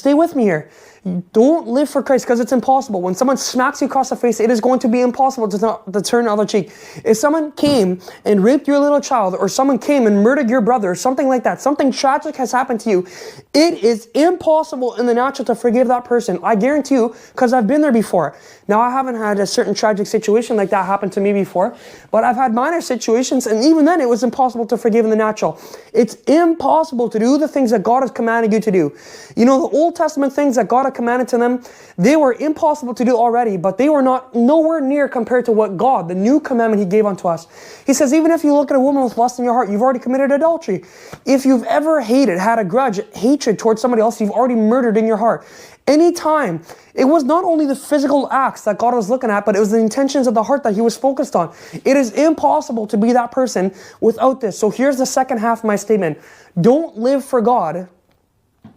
Stay with me here. Don't live for Christ because it's impossible. When someone smacks you across the face, it is going to be impossible to turn the other cheek. If someone came and raped your little child, or someone came and murdered your brother, or something like that, something tragic has happened to you, it is impossible in the natural to forgive that person. I guarantee you, because I've been there before. Now, I haven't had a certain tragic situation like that happen to me before, but I've had minor situations, and even then it was impossible to forgive in the natural. It's impossible to do the things that God has commanded you to do. You know, the Old Testament things that God had commanded to them, they were impossible to do already, but they were not nowhere near compared to what God, the new commandment He gave unto us. He says, even if you look at a woman with lust in your heart, you've already committed adultery. If you've ever hated, had a grudge, hatred towards somebody else, you've already murdered in your heart. Anytime, it was not only the physical acts that God was looking at, but it was the intentions of the heart that He was focused on. It is impossible to be that person without this. So here's the second half of my statement. Don't live for God,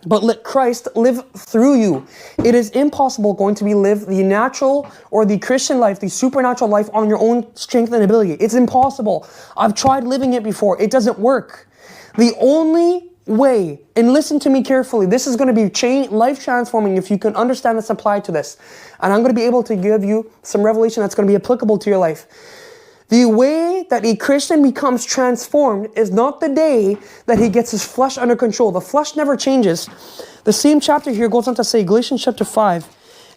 but let Christ live through you. It is impossible going to be live the natural or the Christian life, the supernatural life on your own strength and ability. It's impossible. I've tried living it before. It doesn't work. The only way, and listen to me carefully, this is going to be life transforming if you can understand this, apply to this. And I'm going to be able to give you some revelation that's going to be applicable to your life. The way that a Christian becomes transformed is not the day that he gets his flesh under control. The flesh never changes. The same chapter here goes on to say, Galatians chapter 5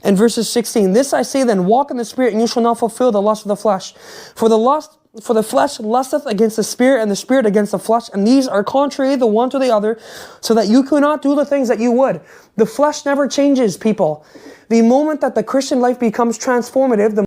and verses 16, "This I say then, walk in the Spirit, and you shall not fulfill the lust of the flesh. For the flesh lusteth against the Spirit, and the Spirit against the flesh, and these are contrary the one to the other, so that you cannot do the things that you would." The flesh never changes, people. The moment that the Christian life becomes transformative, the